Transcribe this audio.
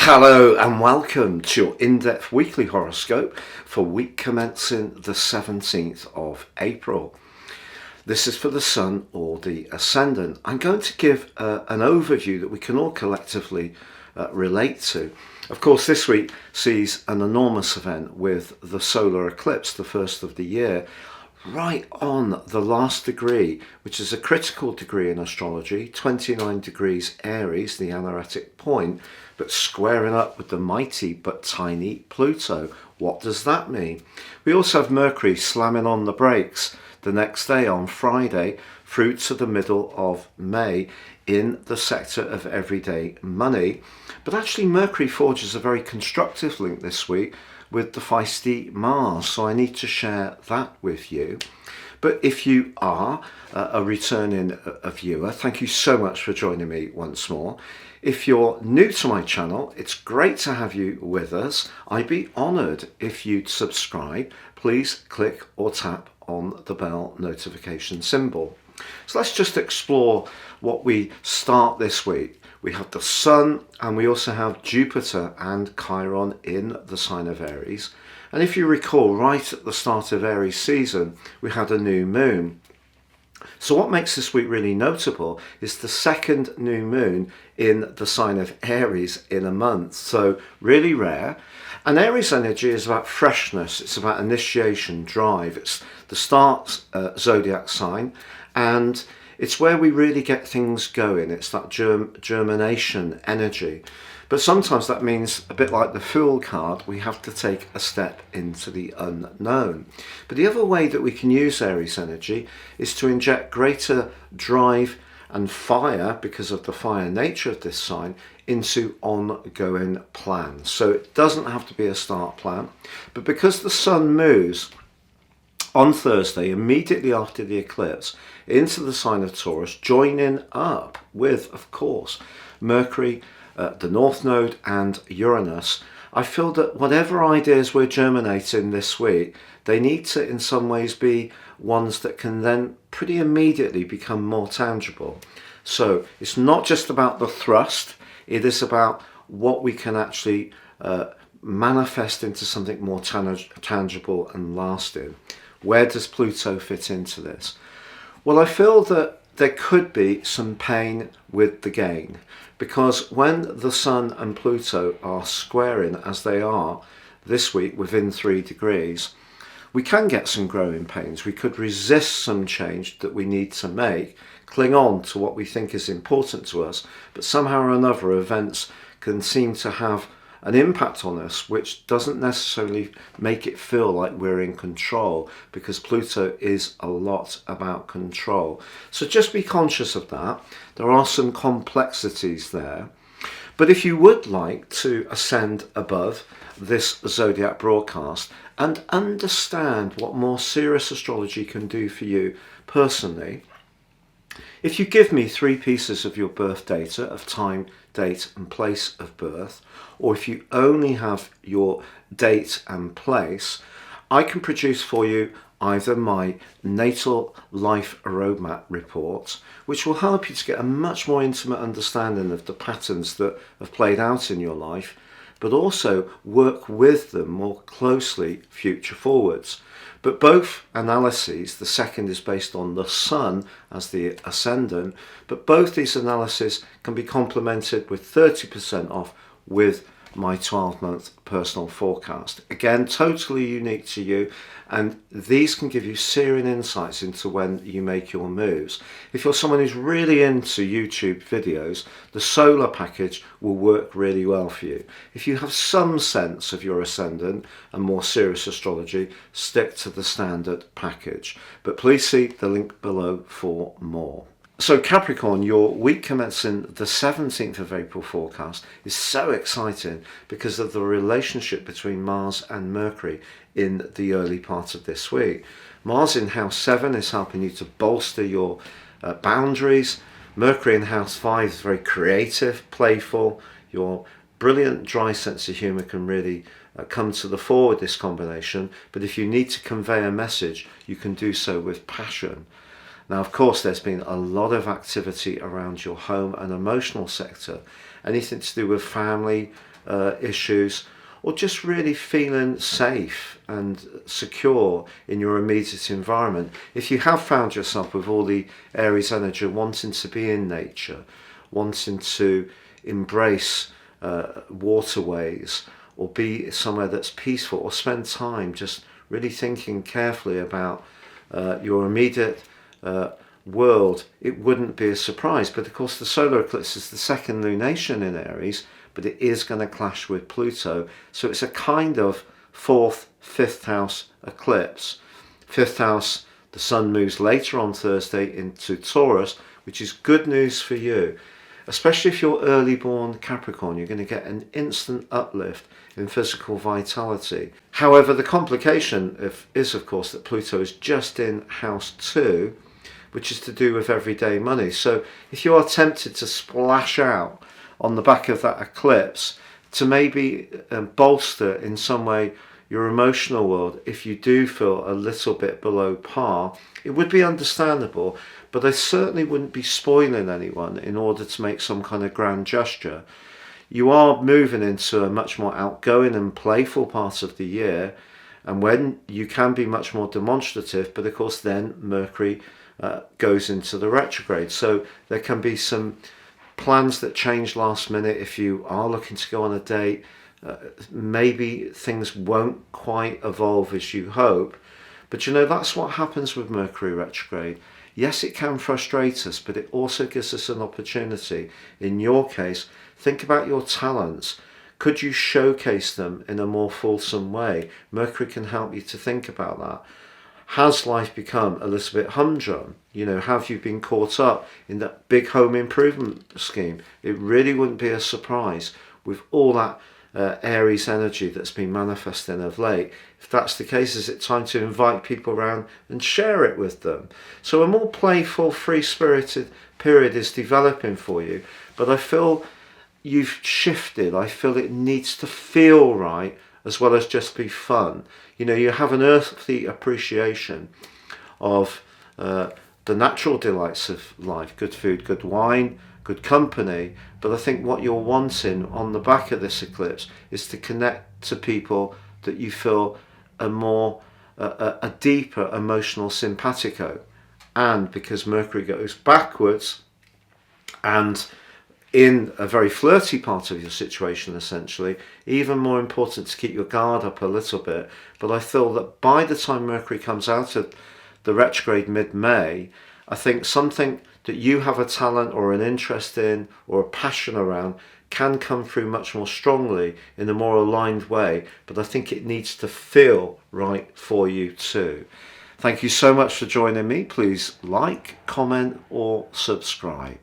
Hello and welcome to your in-depth weekly horoscope for week commencing the 17th of April. This is for the Sun or the Ascendant. I'm going to give an overview that we can all collectively relate to. Of course, this week sees an enormous event with the solar eclipse, the first of the year, right on the last degree, which is a critical degree in astrology, 29 degrees Aries, the anaretic point, but squaring up with the mighty but tiny Pluto. What does that mean? We also have Mercury slamming on the brakes the next day on Friday through to the middle of May in the sector of everyday money. But actually Mercury forges a very constructive link this week with the feisty Mars, so I need to share that with you. But if you are a returning viewer, thank you so much for joining me once more. If you're new to my channel, it's great to have you with us. I'd be honoured if you'd subscribe. Please click or tap on the bell notification symbol. So let's just explore what we start this week. We have the Sun and we also have Jupiter and Chiron in the sign of Aries. And if you recall, right at the start of Aries season, we had a new moon. So what makes this week really notable is the second new moon in the sign of Aries in a month. So really rare. And Aries energy is about freshness. It's about initiation, drive. It's the start zodiac sign. And it's where we really get things going. It's that germination energy. But sometimes that means, a bit like the Fool card, we have to take a step into the unknown. But the other way that we can use Aries energy is to inject greater drive and fire, because of the fire nature of this sign, into ongoing plans. So it doesn't have to be a start plan. But because the Sun moves on Thursday, immediately after the eclipse, into the sign of Taurus, joining up with, of course, Mercury, the North Node and Uranus, I feel that whatever ideas we're germinating this week, they need to in some ways be ones that can then pretty immediately become more tangible. So it's not just about the thrust, it is about what we can actually manifest into something more tangible and lasting. Where does Pluto fit into this? Well, I feel that there could be some pain with the gain, because when the Sun and Pluto are squaring as they are this week within 3 degrees, we can get some growing pains. We could resist some change that we need to make, cling on to what we think is important to us, but somehow or another events can seem to have an impact on us which doesn't necessarily make it feel like we're in control, because Pluto is a lot about control. So just be conscious of that. There are some complexities there. But if you would like to ascend above this zodiac broadcast and understand what more serious astrology can do for you personally, if you give me 3 pieces of your birth data of time, date and place of birth, or if you only have your date and place, I can produce for you either my natal life roadmap report, which will help you to get a much more intimate understanding of the patterns that have played out in your life, but also work with them more closely future forwards. But both analyses, the second is based on the Sun as the ascendant, but both these analyses can be complemented with 30% off with my 12-month personal forecast. Again, totally unique to you, and these can give you searing insights into when you make your moves. If you're someone who's really into YouTube videos, the solar package will work really well for you. If you have some sense of your ascendant and more serious astrology, stick to the standard package. But please see the link below for more. So Capricorn, your week commencing the 17th of April forecast is so exciting because of the relationship between Mars and Mercury in the early part of this week. Mars in house 7 is helping you to bolster your boundaries. Mercury in house 5 is very creative, playful. Your brilliant dry sense of humour can really come to the fore with this combination, but if you need to convey a message, you can do so with passion. Now, of course, there's been a lot of activity around your home and emotional sector, anything to do with family, issues, or just really feeling safe and secure in your immediate environment. If you have found yourself with all the Aries energy wanting to be in nature, wanting to embrace waterways, or be somewhere that's peaceful, or spend time just really thinking carefully about your immediate world, it wouldn't be a surprise. But of course the solar eclipse is the second lunation in Aries, but it is going to clash with Pluto, so it's a kind of fourth, fifth house eclipse. Fifth house, the sun moves later on Thursday into Taurus, which is good news for you, especially if you're early born Capricorn. You're going to get an instant uplift in physical vitality. However, the complication is of course that Pluto is just in house 2, which is to do with everyday money. So if you are tempted to splash out on the back of that eclipse to maybe bolster in some way your emotional world, if you do feel a little bit below par, it would be understandable, but I certainly wouldn't be spoiling anyone in order to make some kind of grand gesture. You are moving into a much more outgoing and playful part of the year, and when you can be much more demonstrative, but of course then Mercury goes into the retrograde, so there can be some plans that change last minute. If you are looking to go on a date, maybe things won't quite evolve as you hope, but you know, that's what happens with Mercury retrograde. Yes, it can frustrate us, but it also gives us an opportunity. In your case, think about your talents. Could you showcase them in a more fulsome way? Mercury can help you to think about that. Has life become a little bit humdrum? You know, have you been caught up in that big home improvement scheme? It really wouldn't be a surprise with all that Aries energy that's been manifesting of late. If that's the case, is it time to invite people around and share it with them? So a more playful, free-spirited period is developing for you, but I feel you've shifted. I feel it needs to feel right as well as just be fun. You know, you have an earthly appreciation of the natural delights of life, good food, good wine, good company, but I think what you're wanting on the back of this eclipse is to connect to people that you feel a deeper emotional simpatico. And because Mercury goes backwards and in a very flirty part of your situation, essentially, even more important to keep your guard up a little bit. But I feel that by the time Mercury comes out of the retrograde mid-May, I think something that you have a talent or an interest in or a passion around can come through much more strongly in a more aligned way, but I think it needs to feel right for you too. Thank you so much for joining me. Please like, comment or subscribe.